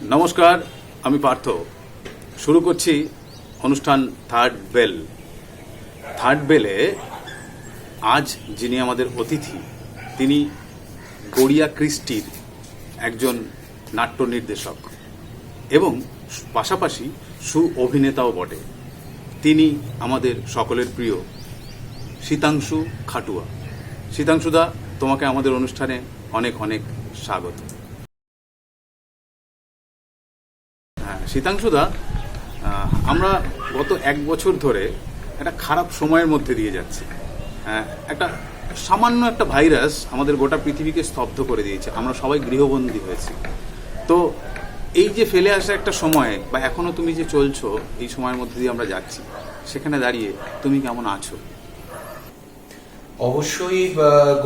নমস্কার, আমি পার্থ। শুরু করছি অনুষ্ঠান থার্ড বেল। থার্ড বেলে আজ যিনি আমাদের অতিথি, তিনি গড়িয়া কৃষ্টির একজন নাট্য নির্দেশক এবং পাশাপাশি সু অভিনেতাও বটে। তিনি আমাদের সকলের প্রিয় শীতাংশু খাটুয়া। শীতাংশুদা, তোমাকে আমাদের অনুষ্ঠানে অনেক অনেক স্বাগত। শীতাংশুদা, আমরা গত এক বছর ধরে একটা খারাপ সময়ের মধ্যে দিয়ে যাচ্ছি। একটা সামান্য একটা ভাইরাস আমাদের গোটা পৃথিবীকে স্তব্ধ করে দিয়েছে। আমরা সবাই গৃহবন্দী হয়েছি। তো এই যে ফেলে আসা একটা সময়, বা এখনো তুমি যে চলছো, এই সময়ের মধ্যে দিয়ে আমরা যাচ্ছি, সেখানে দাঁড়িয়ে তুমি কেমন আছো? অবশ্যই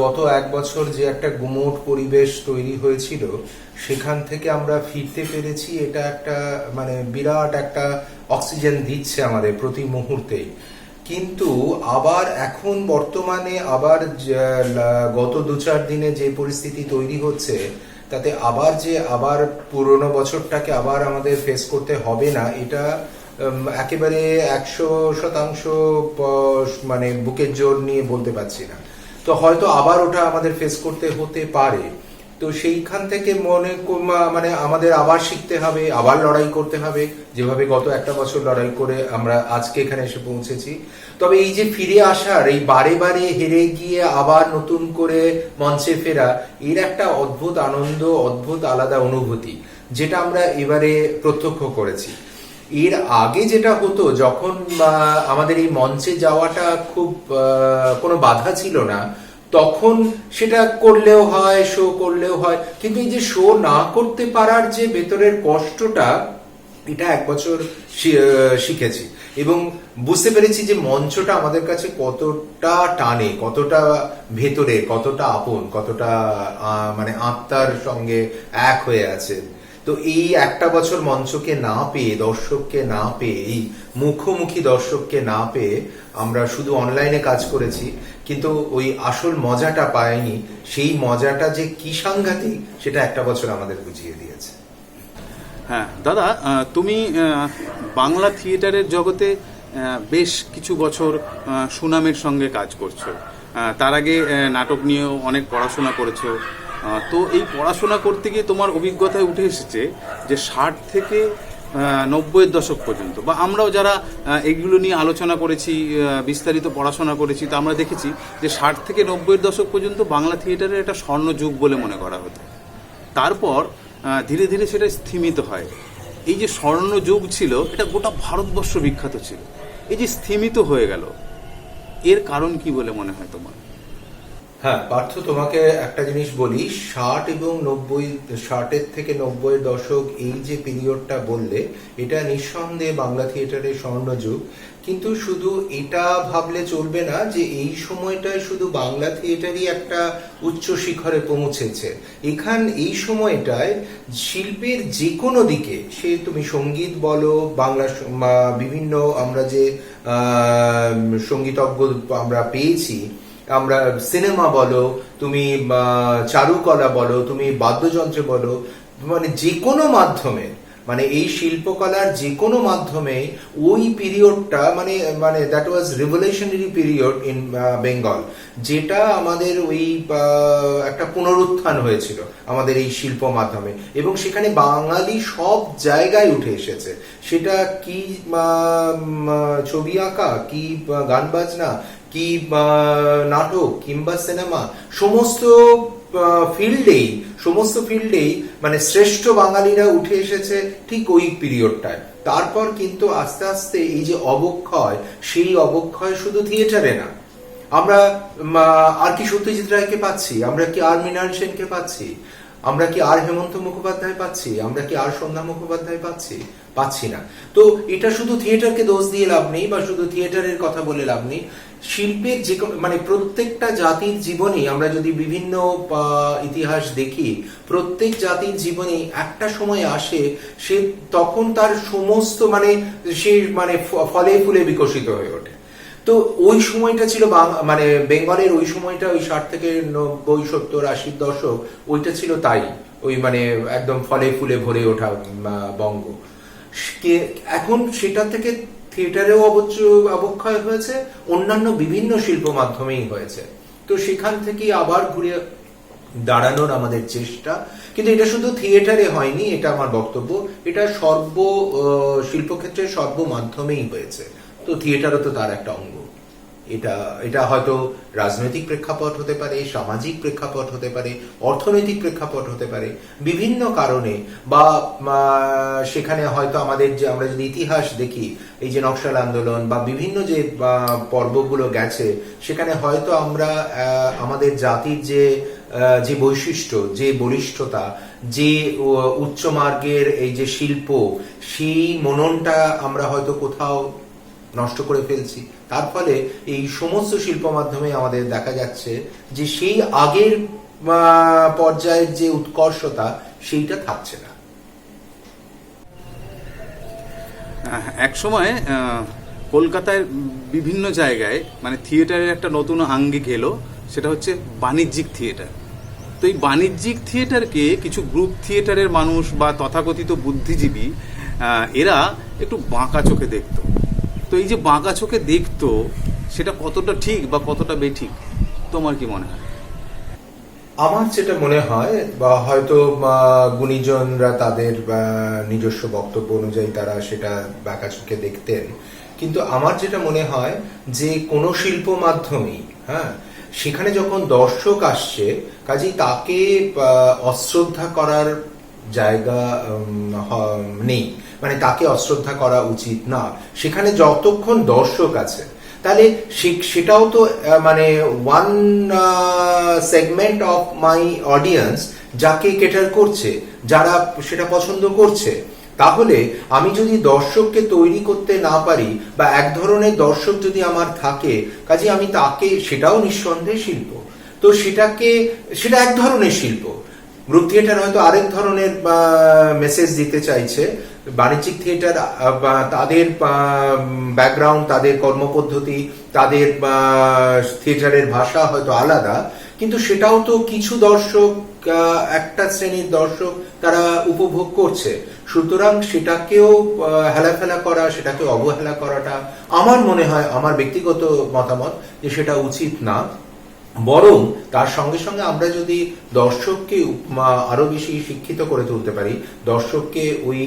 গত এক বছর যে একটা গুমোট পরিবেশ তৈরি হয়েছিল, সেখান থেকে আমরা ফিরতে পেরেছি। এটা একটা বিরাট একটা অক্সিজেন দিচ্ছে আমাদের প্রতি মুহূর্তেই। কিন্তু আবার এখন বর্তমানে আবার গত 2-4 দিনে যে পরিস্থিতি তৈরি হচ্ছে, তাতে আবার পুরোনো বছরটাকে আবার আমাদের ফেস করতে হবে না, এটা একেবারে 100% বুকের জোর নিয়ে বলতে পারছি না। তো হয়তো আবার ওটা আমাদের ফেস করতে হতে পারে। তো সেইখান থেকে আমাদের আবার শিখতে হবে, আবার লড়াই করতে হবে, যেভাবে গত একটা বছর লড়াই করে আমরা আজকে এখানে এসে পৌঁছেছি। তবে এই যে ফিরে আসার, এই বারে বারে হেরে গিয়ে আবার নতুন করে মঞ্চে ফেরা, এর একটা অদ্ভুত আনন্দ, অদ্ভুত আলাদা অনুভূতি, যেটা আমরা এবারে প্রত্যক্ষ করেছি। এর আগে যেটা হতো, যখন আমাদের এই মঞ্চে যাওয়াটা খুব কোনো বাধা ছিল না, তখন সেটা করলেও হয়, শো করলেও হয়। কিন্তু এই যে শো না করতে পারার যে ভেতরের কষ্টটা, এটা এক বছর শিখেছি এবং বুঝতে পেরেছি যে মঞ্চটা আমাদের কাছে কতটা টানে, কতটা ভেতরে, কতটা আপন, কতটা আত্মার সঙ্গে এক হয়ে আছে। তো এই একটা বছর মঞ্চকে না পেয়ে, দর্শককে না পেয়ে, এই মুখোমুখি দর্শককে না পেয়ে আমরা শুধু অনলাইনে কাজ করেছি, কিন্তু ওই আসল মজাটা পাইনি। সেই মজাটা যে কি সাংঘাতিক, সেটা একটা বছর আমাদের বুঝিয়ে দিয়েছে। হ্যাঁ দাদা, তুমি বাংলা থিয়েটারের জগতে বেশ কিছু বছর সুনামের সঙ্গে কাজ করছো। তার আগে নাটক নিয়েও অনেক পড়াশোনা করেছো। তো এই পড়াশোনা করতে গিয়ে তোমার অভিজ্ঞতায় উঠে এসেছে যে 60 থেকে 90-এর দশক পর্যন্ত, বা আমরাও যারা এইগুলো নিয়ে আলোচনা করেছি, বিস্তারিত পড়াশোনা করেছি, তো আমরা দেখেছি যে 60 থেকে 90-এর দশক পর্যন্ত বাংলা থিয়েটারের একটা স্বর্ণযুগ বলে মনে করা হতো। তারপর ধীরে ধীরে সেটা স্থিমিত হয়। এই যে স্বর্ণযুগ ছিল, এটা গোটা ভারতবর্ষ বিখ্যাত ছিল। এই যে স্থিমিত হয়ে গেল, এর কারণ কি বলে মনে হয় তোমার? হ্যাঁ পার্থ, তোমাকে একটা জিনিস বলি, 60 এবং 90, 60-এর থেকে 90-এর দশক, এই যে পিরিয়ডটা বললে, এটা নিঃসন্দেহে বাংলা থিয়েটারের স্বর্ণযুগ। কিন্তু শুধু এটা ভাবলে চলবে না যে এই সময়টায় শুধু বাংলা থিয়েটারই একটা উচ্চ শিখরে পৌঁছেছে। এই সময়টায় শিল্পের যে কোনো দিকে, সে তুমি সঙ্গীত বলো, বাংলা বিভিন্ন আমরা যে সঙ্গীতজ্ঞ আমরা পেয়েছি, আমরা সিনেমা বলো, তুমি চারুকলা বলো, তুমি বাদ্যযন্ত্র বলো, যে কোনো মাধ্যমে, এই শিল্পকলার যে কোনো মাধ্যমে ওই পিরিয়ডটা that was revolutionary period in Bengal, যেটা আমাদের ওই একটা পুনরুত্থান হয়েছিল আমাদের এই শিল্প মাধ্যমে, এবং সেখানে বাঙালি সব জায়গায় উঠে এসেছে। সেটা কি ছবি আঁকা, কি গান বাজনা, কি নাটক, কিংবা সিনেমা, সমস্ত ফিল্ডেই শ্রেষ্ঠ বাঙালিরা উঠে এসেছে ঠিক ওই পিরিয়ডটায়। তারপর কিন্তু আস্তে আস্তে এই যে অবক্ষয়, সেই অবক্ষয় শুধু থিয়েটারে না, আমরা আর কি সত্যজিৎ রায়কে পাচ্ছি, আমরা কি আর মৃণাল সেনকে পাচ্ছি, আমরা কি আর হেমন্ত মুখোপাধ্যায় পাচ্ছি, আমরা কি আর সন্ধ্যা মুখোপাধ্যায় পাচ্ছি না। তো এটা শুধু থিয়েটারকে দোষ দিয়ে লাভ নেই, বা শুধু থিয়েটারের কথা বলে লাভ নেই। শিল্পের যে প্রত্যেকটা জাতির জীবনে, আমরা যদি বিভিন্ন ইতিহাস দেখি, প্রত্যেক জাতির জীবনে একটা সময় আসে, সে তখন তার সমস্ত সে ফলে ফুলে বিকশিত হয়ে ওঠে। তো ওই সময়টা ছিল বেঙ্গলের ওই সময়টা, ওই 60 থেকে 90, 70, 80-র দশক, ওইটা ছিল তাই। ওই মানে একদম ফলে ফুলে ভরে ওঠা বঙ্গ। এখন সেটা থেকে থিয়েটারেও অবক্ষয় হয়েছে, অন্যান্য বিভিন্ন শিল্প মাধ্যমেই হয়েছে। তো সেখান থেকে আবার ঘুরে দাঁড়ানোর আমাদের চেষ্টা, কিন্তু এটা শুধু থিয়েটারে হয়নি, এটা আমার বক্তব্য, এটা শিল্পক্ষেত্রে সর্ব মাধ্যমেই হয়েছে। তো থিয়েটারও তো তার একটা অঙ্গ। এটা হয়তো রাজনৈতিক প্রেক্ষাপট হতে পারে, সামাজিক প্রেক্ষাপট হতে পারে, অর্থনৈতিক প্রেক্ষাপট হতে পারে, বিভিন্ন কারণে, বা সেখানে হয়তো আমাদের যে আমরা যদি ইতিহাস দেখি, এই যে নকশাল আন্দোলন বা বিভিন্ন যে পর্বগুলো গেছে, সেখানে হয়তো আমরা আমাদের জাতির যে বৈশিষ্ট্য, যে বলিষ্ঠতা, যে উচ্চ মার্গের এই যে শিল্প, সেই মননটা আমরা হয়তো কোথাও নষ্ট করে ফেলছি। তার ফলে এই সমস্ত শিল্প মাধ্যমে আমাদের দেখা যাচ্ছে যে সেই আগের পর্যায়ের যে উৎকর্ষতা সেইটা থাকছে না। এক সময় কলকাতায় বিভিন্ন জায়গায় মানে থিয়েটারের একটা নতুন আঙ্গিক এলো, সেটা হচ্ছে বাণিজ্যিক থিয়েটার। তো এই বাণিজ্যিক থিয়েটারকে কিছু গ্রুপ থিয়েটারের মানুষ বা তথাকথিত বুদ্ধিজীবী এরা একটু বাঁকা চোখে দেখতো। তো এই যে বাঁকা চোখে দেখতো, সেটা কতটা ঠিক বা কতটা বেঠিক তোমার কি মনে হয়? আমার যেটা মনে হয়, বা হয়তো গুণীজনরা তাদের নিজস্ব বক্তব্য অনুযায়ী তারা সেটা বাঁকা চোখে দেখতেন, কিন্তু আমার যেটা মনে হয় যে কোনো শিল্প মাধ্যমেই, হ্যাঁ, সেখানে যখন দর্শক আসছে, কাজেই তাকে অশ্রদ্ধা করার জায়গা নেই, মানে তাকে অশ্রদ্ধা করা উচিত না। সেখানে যতক্ষণ দর্শক আছে, তাহলে সেটাও তো মানে one segment of my audience যাকে কেটার করছে, যারা সেটা পছন্দ করছে। তাহলে আমি যদি দর্শককে তৈরি করতে না পারি, বা এক ধরনের দর্শক যদি আমার থাকে, কাজে আমি তাকে, সেটাও নিঃসন্দেহে শিল্প। তো সেটা এক ধরনের শিল্প। গ্রুপ থিয়েটার হয়তো আরেক ধরনের মেসেজ দিতে চাইছে, বাণিজ্যিক থিয়েটার তাদের ব্যাকগ্রাউন্ড, তাদের কর্মপদ্ধতি, তাদের থিয়েটারের ভাষা হয়তো আলাদা, কিন্তু সেটাও তো কিছু দর্শক, একটা শ্রেণীর দর্শক তারা উপভোগ করছে। সুতরাং সেটাকেও হেলাফেলা করা, সেটাকে অবহেলা করাটা আমার মনে হয়, আমার ব্যক্তিগত মতামত, যে সেটা উচিত না। বরং তার সঙ্গে সঙ্গে আমরা যদি দর্শককে আরো বেশি শিক্ষিত করে তুলতে পারি, দর্শককে ওই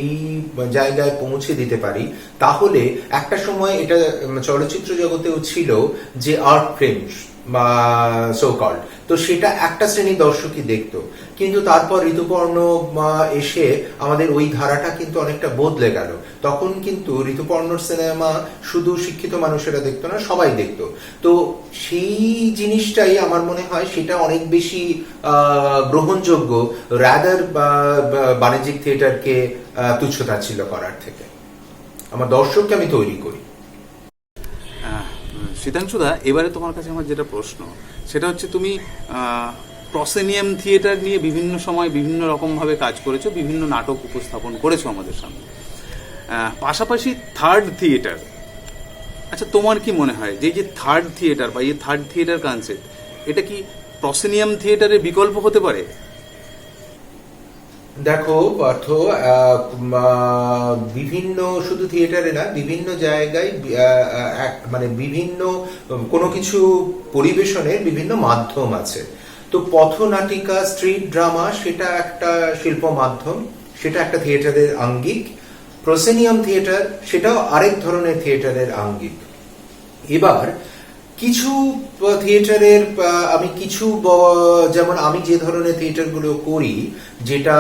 জায়গায় পৌঁছে দিতে পারি, তাহলে একটা সময় এটা চলচ্চিত্র জগতেও ছিল যে আর্ট ফিল্ম বা সো কল্ড, তো সেটা একটা শ্রেণীর দর্শকই দেখতো। কিন্তু তারপর ঋতুপর্ণ এসে আমাদের ওই ধারাটা কিন্তু অনেকটা বদলে গেল। তখন কিন্তু ঋতুপর্ণর সিনেমা শুধু শিক্ষিত মানুষেরা দেখতো না, সবাই দেখতো। তো সেই জিনিসটাই আমার মনে হয় সেটা অনেক বেশি গ্রহণযোগ্য, রাদার বাণিজ্যিক থিয়েটারকে তুচ্ছতাচ্ছিল্য করার থেকে। আমার দর্শককে আমি তৈরি করি। শীতাংশুদা, এবারে তোমার কাছে আমার যেটা প্রশ্ন, সেটা হচ্ছে তুমি প্রসেনিয়াম থিয়েটার নিয়ে বিভিন্ন সময় বিভিন্ন রকমভাবে কাজ করেছো, বিভিন্ন নাটক উপস্থাপন করেছো আমাদের সামনে, পাশাপাশি থার্ড থিয়েটার। আচ্ছা, তোমার কি মনে হয় যে থার্ড থিয়েটার বা এই থার্ড থিয়েটার কনসেপ্ট, এটা কি প্রসেনিয়াম থিয়েটারের বিকল্প হতে পারে? দেখো পার্থ, বিভিন্ন শুধু থিয়েটারে না, বিভিন্ন জায়গায় মানে বিভিন্ন কোনো কিছু পরিবেশনের বিভিন্ন মাধ্যম আছে। তো পথনাটিকা, স্ট্রিট ড্রামা, সেটা একটা শিল্প মাধ্যম, সেটা একটা থিয়েটারের আঙ্গিক। প্রসেনিয়াম থিয়েটার, সেটাও আরেক ধরনের থিয়েটারের আঙ্গিক। এবার কিছু থিয়েটারের আমি কিছু, যেমন আমি যে ধরনের থিয়েটারগুলো করি, যেটা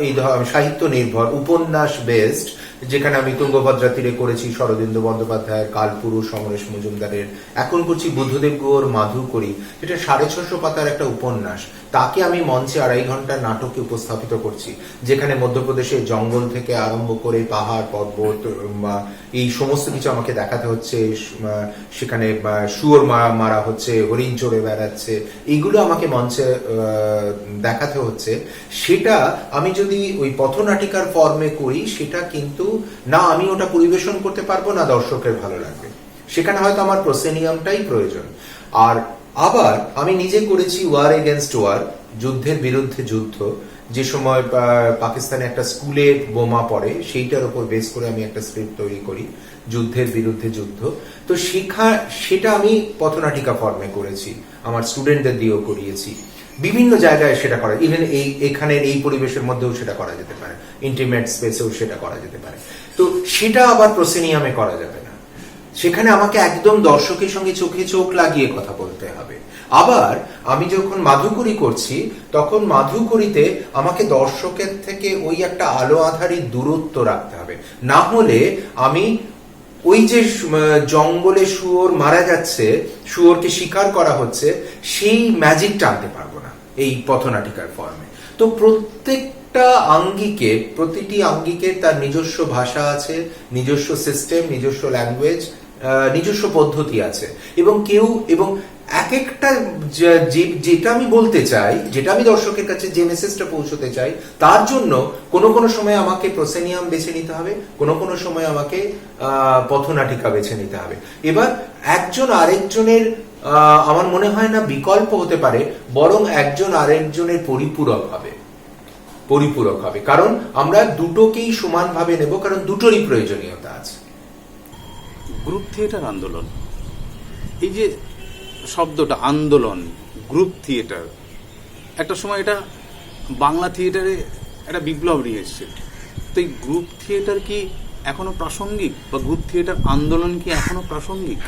এই সাহিত্য নির্ভর, উপন্যাস বেসড, যেখানে আমি তুঙ্গভদ্রা তীরে করেছি শরদিন্দু বন্দ্যোপাধ্যায়ের কালপুরুষ, সমরেশ মজুমদারের, এখন করছি বুদ্ধদেব গুহর মাধুকরী, যেটা 650 পাতার একটা উপন্যাস, তাকে আমি মঞ্চে 2.5 ঘন্টার নাটকে উপস্থাপিত করছি, যেখানে মধ্যপ্রদেশের জঙ্গল থেকে আরম্ভ করে পাহাড়, পর্বত, এই সমস্ত কিছু আমাকে দেখাতে হচ্ছে। সেখানে শুয়োর মারা হচ্ছে, হরিণ চড়ে বেড়াচ্ছে, এইগুলো আমাকে মঞ্চে দেখাতে হচ্ছে। সেটা আমি যদি ওই পথনাটিকার ফর্মে করি, সেটা কিন্তু না আমি ওটা পরিবেশন করতে পারবো, না দর্শকের ভালো লাগবে। সেখানে হয়তো আমার প্রসেনিয়ামটাই প্রয়োজন। আর আবার আমি নিজে করেছি ওয়ার এগেনস্ট ওয়ার, যুদ্ধের বিরুদ্ধে যুদ্ধ, যে সময় পাকিস্তানে একটা স্কুলে বোমা পড়ে, সেইটার উপর বেস করে আমি একটা স্ক্রিপ্ট তৈরি করি, যুদ্ধের বিরুদ্ধে যুদ্ধ। তো সেটা আমি পথনাটিকা ফর্মে করেছি, আমার স্টুডেন্টদের দিয়েও করিয়েছি। বিভিন্ন জায়গায় সেটা করা, ইভেন এখানের এই পরিবেশের মধ্যেও সেটা করা যেতে পারে, ইন্টিমেট স্পেসেও সেটা করা যেতে পারে। তো সেটা আবার প্রসিনিয়ামে করা যাবে না, সেখানে আমাকে একদম দর্শকের সঙ্গে চোখে চোখ লাগিয়ে কথা বলতে হবে। আবার আমি যখন মাধুকরী করছি, তখন মাধুকরীতে আমাকে দর্শকের থেকে ওই একটা আলো আধারির দূরত্ব রাখতে হবে, না হলে আমি ওই যে জঙ্গলে শুয়োর মারা যাচ্ছে, শুয়োরকে শিকার করা হচ্ছে, সেই ম্যাজিকটা আনতে পারবো না এই পথনাটিকার ফর্মে। তো প্রত্যেকটা আঙ্গিকে, প্রতিটি আঙ্গিকের তার নিজস্ব ভাষা আছে, নিজস্ব সিস্টেম, নিজস্ব ল্যাঙ্গুয়েজ, নিজস্ব পদ্ধতি আছে, এবং এক একটা যেটা আমি বলতে চাই, যেটা আমি দর্শকের কাছে যে মেসেজটা পৌঁছতে চাই, তার জন্য কোনো সময় আমাকে প্রসেনিয়াম বেছে নিতে হবে, কোনো সময় আমাকে পথনাটিকা বেছে নিতে হবে। এবার একজন আরেকজনের আমার মনে হয় না বিকল্প হতে পারে, বরং একজন আরেকজনের পরিপূরক হবে, কারণ আমরা দুটোকেই সমানভাবে নেব, কারণ দুটোরই প্রয়োজনীয়তা আছে। গ্রুপ থিয়েটার আন্দোলন, এই যে শব্দটা আন্দোলন, গ্রুপ থিয়েটার, একটা সময় এটা বাংলা থিয়েটারে একটা বিপ্লব নিয়ে এসছে। তো এই গ্রুপ থিয়েটার কি এখনো প্রাসঙ্গিক, বা গ্রুপ থিয়েটার আন্দোলন কি এখনো প্রাসঙ্গিক?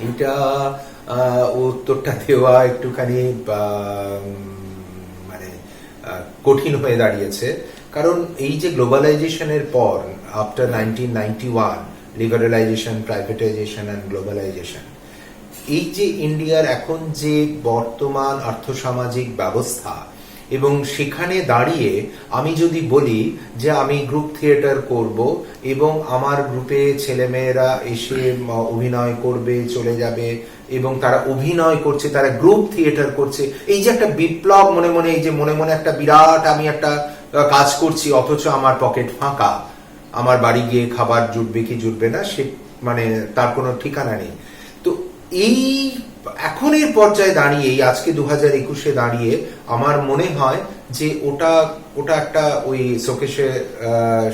এটা উত্তরটা দেওয়া একটুখানি মানে কঠিন হয়ে দাঁড়িয়েছে, কারণ এই যে গ্লোবালাইজেশনের পর, after 1991, liberalisation, privatisation and globalisation, এই যে ইন্ডিয়ার এখন যে বর্তমান আর্থসামাজিক ব্যবস্থা, এবং সেখানে দাঁড়িয়ে আমি যদি বলি যে আমি গ্রুপ থিয়েটার করব এবং আমার গ্রুপে ছেলেমেয়েরা এসে অভিনয় করবে, চলে যাবে, এবং তারা অভিনয় করছে, তারা গ্রুপ থিয়েটার করছে, এই যে একটা বিপ্লব মনে মনে, এই যে মনে মনে একটা বিরাট আমি একটা কাজ করছি, অথচ আমার পকেট ফাঁকা, আমার বাড়ি গিয়ে খাবার জুটবে কি জুটবে না সে মানে তার কোনো ঠিকানা নেই। তো এই এখনের পর্যায়ে দাঁড়িয়ে, এই আজকে 2021-এ দাঁড়িয়ে আমার মনে হয় যে ওটা একটা ওই শোকেসে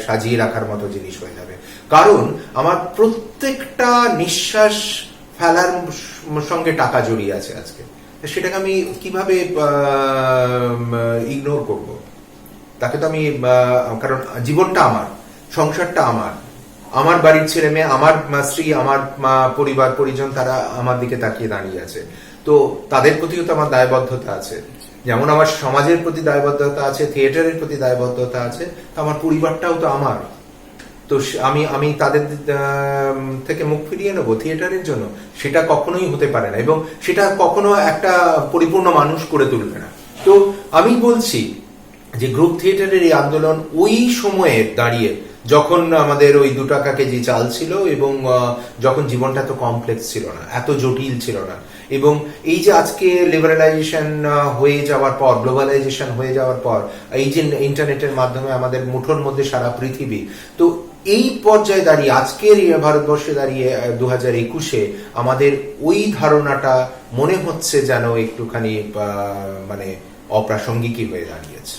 সাজিয়ে রাখার মতো জিনিস হয়ে যাবে, কারণ আমার প্রত্যেকটা নিঃশ্বাস ফেলার সঙ্গে টাকা জড়িয়ে আছে আজকে। সেটাকে আমি কিভাবে ইগনোর করব? তাকে তো আমি, কারণ জীবনটা আমার, সংসারটা আমার বাড়ির ছেলে মেয়ে, আমার স্ত্রী, আমার পরিবার পরিজন, তারা আমার দিকে তাকিয়ে দাঁড়িয়ে আছে। তো তাদের প্রতিও তো আমার দায়বদ্ধতা আছে, যেমন আমার সমাজের প্রতি দায়বদ্ধতা আছে, থিয়েটারের প্রতি দায়বদ্ধতা আছে, তো আমার পরিবারটাও তো আমার। তো আমি তাদের থেকে মুখ ফিরিয়ে নেবো থিয়েটারের জন্য? সেটা কখনোই হতে পারে না, এবং সেটা কখনো একটা পরিপূর্ণ মানুষ করে তুলবে না। তো আমি বলছি যে গ্রুপ থিয়েটারের এই আন্দোলন ওই সময়ে দাঁড়িয়ে, যখন আমাদের ওই 2 টাকা কেজি চাল ছিল, এবং যখন জীবনটা এত কমপ্লেক্স ছিল না, এত জটিল ছিল না, এবং এই যে আজকে লিবারালাইজেশন হয়ে যাওয়ার পর, গ্লোবালাইজেশন হয়ে যাওয়ার পর, এই যে ইন্টারনেটের মাধ্যমে আমাদের মুঠোর মধ্যে সারা পৃথিবী, তো এই পর্যায়ে দাঁড়িয়ে, আজকের ভারতবর্ষে দাঁড়িয়ে 2021-এ আমাদের ওই ধারণাটা মনে হচ্ছে যেন একটুখানি মানে অপ্রাসঙ্গিকই হয়ে দাঁড়িয়েছে।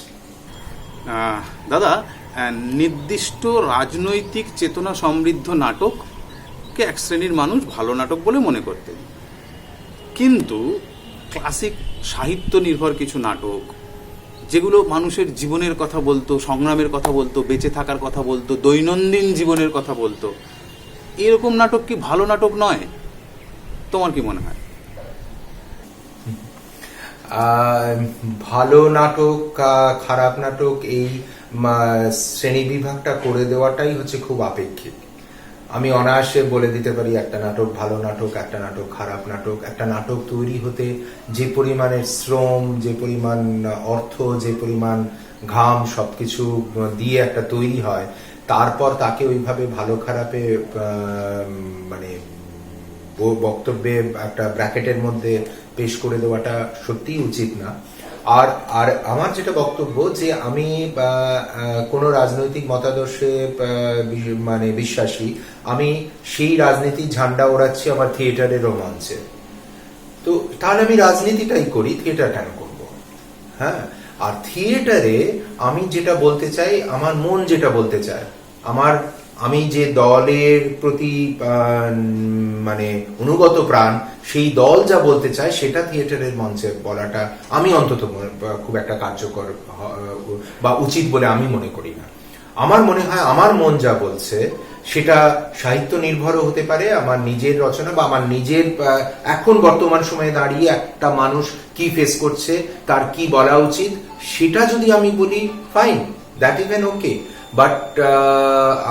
দাদা, নির্দিষ্ট রাজনৈতিক চেতনা সমৃদ্ধ নাটককে এক শ্রেণীর মানুষ ভালো নাটক বলে মনে করতেন, কিন্তু ক্লাসিক সাহিত্য নির্ভর কিছু নাটক, যেগুলো মানুষের জীবনের কথা বলতো, সংগ্রামের কথা বলতো, বেঁচে থাকার কথা বলতো, দৈনন্দিন জীবনের কথা বলতো, এরকম নাটক কি ভালো নাটক নয়? তোমার কি মনে হয়? ভালো নাটক, খারাপ নাটক, এই শ্রেণী বিভাগটা করে দেওয়াটাই হচ্ছে খুব আপেক্ষিক। আমি অনায়াসে বলে দিতে পারি একটা নাটক ভালো নাটক, একটা নাটক খারাপ নাটক। একটা নাটক তৈরি হতে যে পরিমাণের শ্রম, যে পরিমাণ অর্থ, যে পরিমাণ ঘাম, সবকিছু দিয়ে একটা তৈরি হয়, তারপর তাকে ওইভাবে ভালো খারাপে মানে বক্তব্যে একটা ব্র্যাকেটের মধ্যে পেশ করে দেওয়াটা সত্যিই উচিত না। আর আমার যেটা বক্তব্য, যে আমি কোনো রাজনৈতিক মতাদর্শে মানে বিশ্বাসী, আমি সেই রাজনীতির ঝান্ডা ওড়াচ্ছি আমার থিয়েটারের রোমাঞ্চে। তো তাহলে আমি রাজনীতিটাই করি, থিয়েটার কেন করবো? হ্যাঁ, আর থিয়েটারে আমি যেটা বলতে চাই, আমার মন যেটা বলতে চায়, আমি যে দলের প্রতি মানে অনুগত প্রাণ, সেই দল যা বলতে চায় সেটা থিয়েটারের মঞ্চে বলাটা আমি অন্তত খুব একটা কার্যকর বা উচিত বলে আমি মনে করি না। আমার মনে হয় আমার মন যা বলছে সেটা সাহিত্য নির্ভরও হতে পারে, আমার নিজের রচনা বা আমার নিজের এখন বর্তমান সময়ে দাঁড়িয়ে একটা মানুষ কি ফেস করছে, তার কি বলা উচিত, সেটা যদি আমি বলি fine, that even okay. But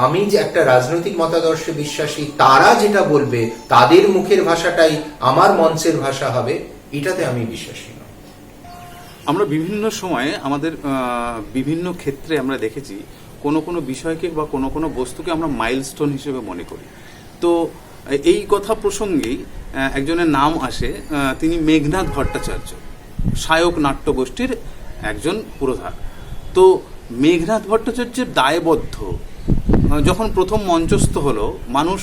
আমি যে একটা রাজনৈতিক মতাদর্শে বিশ্বাসী, তারা যেটা বলবে তাদের মুখের ভাষাটাই আমার মঞ্চের ভাষা হবে, এটাতে আমি বিশ্বাসী নই। আমরা বিভিন্ন সময়ে আমাদের বিভিন্ন ক্ষেত্রে আমরা দেখেছি কোনো কোনো বিষয়কে বা কোনো কোনো বস্তুকে আমরা মাইলস্টোন হিসেবে মনে করি। তো এই কথা প্রসঙ্গেই একজনের নাম আসে, তিনি মেঘনাদ ভট্টাচার্য, শায়ক নাট্যগোষ্ঠীর একজন পুরোধা। তো মেঘনাদ ভট্টাচার্যের দায়বদ্ধ যখন প্রথম মঞ্চস্থ হলো, মানুষ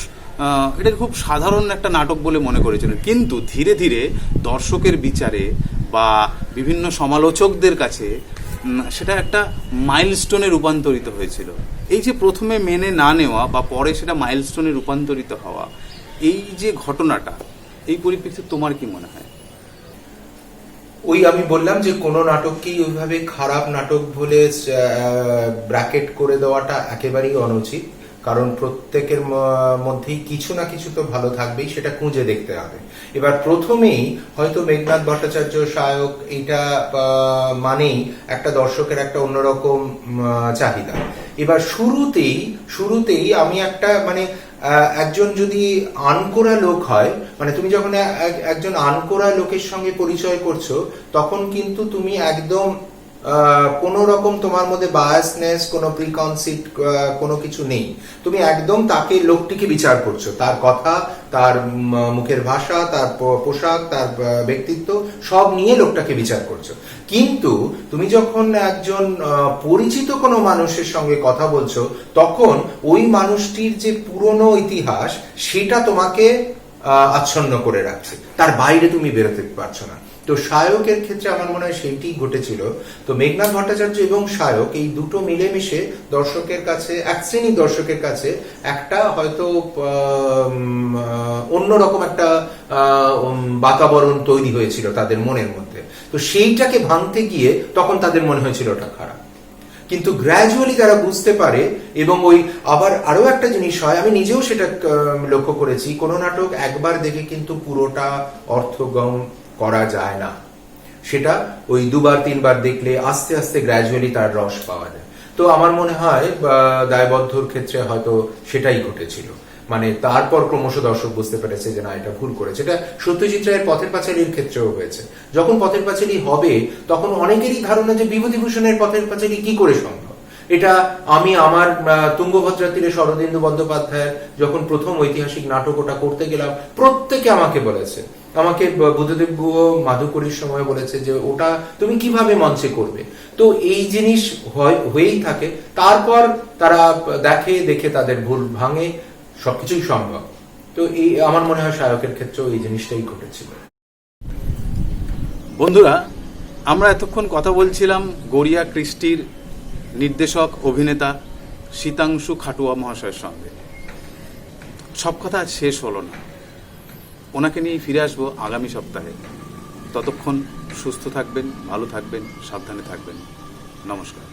এটা খুব সাধারণ একটা নাটক বলে মনে করেছিলেন, কিন্তু ধীরে ধীরে দর্শকের বিচারে বা বিভিন্ন সমালোচকদের কাছে সেটা একটা মাইলস্টোনে রূপান্তরিত হয়েছিল। এই যে প্রথমে মেনে না নেওয়া বা পরে সেটা মাইলস্টোনে রূপান্তরিত হওয়া, এই যে ঘটনাটা, এই পরিপ্রেক্ষিতে তোমার কি মনে হয়? ওই আমি বললাম যে কোনো নাটককেই ওইভাবে খারাপ নাটক বলে ব্র্যাকেট করে দেওয়াটা একেবারেই অনুচিত, কারণ প্রত্যেকের মধ্যেই কিছু না কিছু তো ভালো থাকবেই, সেটা খুঁজে দেখতে হবে। এবার প্রথমেই হয়তো মেঘনাদ ভট্টাচার্য শায়ক, এইটা মানেই একটা দর্শকের একটা অন্যরকম চাহিদা। এবার শুরুতেই আমি একটা মানে একজন যদি আনকোরা লোক হয়, মানে তুমি যখন একজন আনকোরা লোকের সঙ্গে পরিচয় করছো, তখন কিন্তু তুমি একদম কোনো রকম তোমার মধ্যে বায়াসনেস, কোনো প্রিকনসিপ্ট কোনো কিছু নেই। তুমি একদম তাকে, লোকটিকে বিচার করছো, তার কথা, তার মুখের ভাষা, তার পোশাক, তার ব্যক্তিত্ব সব নিয়ে লোকটাকে বিচার করছো। কিন্তু তুমি যখন একজন পরিচিত কোনো মানুষের সঙ্গে কথা বলছো, তখন ওই মানুষটির যে পুরনো ইতিহাস সেটা তোমাকে আচ্ছন্ন করে রাখছে, তার বাইরে তুমি বেরোতে পারছো না। তো শায়কের ক্ষেত্রে আমার মনে হয় সেইটি ঘটেছিল। তো মেঘনাদ ভট্টাচার্য এবং শায়ক এই দুটো মিলেমিশে দর্শকের কাছে, এক শ্রেণীর দর্শকের কাছে একটা হয়তো অন্যরকম একটা বাতাবরণ তৈরি হয়েছিল তাদের মনের মধ্যে। তো সেইটাকে ভাঙতে গিয়ে তখন তাদের মনে হয়েছিল ওটা খারাপ, কিন্তু গ্র্যাজুয়ালি তারা বুঝতে পারে। এবং ওই আবার আরো একটা জিনিস হয়, আমি নিজেও সেটা লক্ষ্য করেছি, কোনো নাটক একবার দেখে কিন্তু পুরোটা অর্থগম করা যায় না, সেটা ওই দুবার তিনবার দেখলে আস্তে আস্তে গ্র্যাজুয়ালি তার রস পাওয়া যায়। তো আমার মনে হয় দায়বদ্ধর ক্ষেত্রে হয়তো সেটাই ঘটেছিল, মানে তারপর ক্রমশ দর্শক বুঝতে পেরেছে যে না, এটা ভুল করেছে। এটা সত্যজিৎ রায়ের পথের পাঁচালীর ক্ষেত্রেও হয়েছে। যখন পথের পাঁচালী হবে, তখন অনেকেরই ধারণা যে বিভূতিভূষণের পথের পাঁচালী কি করে সম্ভব। এটা আমি আমার তুঙ্গভদ্রা তীরে শরদিন্দু বন্দ্যোপাধ্যায়ের যখন প্রথম ঐতিহাসিক নাটক ওটা করতে গেলাম, প্রত্যেকে আমাকে বলেছে, আমাকে বুদ্ধদেব গুহ মাধুকরীর সময় বলেছে যে ওটা তুমি কিভাবে মঞ্চে করবে। তো এই জিনিস হয়েই থাকে, তারপর তারা দেখে তাদের ভুল ভাঙে, সবকিছুই সম্ভব। তো এই আমার মনে হয় শায়কের ক্ষেত্রেও এই জিনিসটাই ঘটেছিল। বন্ধুরা, আমরা এতক্ষণ কথা বলছিলাম গড়িয়া কৃষ্টির নির্দেশক অভিনেতা শীতাংশু খাটুয়া মহাশয়ের সঙ্গে। সব কথা শেষ হলো না, ওনাকে নিয়ে ফিরে আসবো আগামী সপ্তাহে। ততক্ষণ সুস্থ থাকবেন, ভালো থাকবেন, সাবধানে থাকবেন। নমস্কার।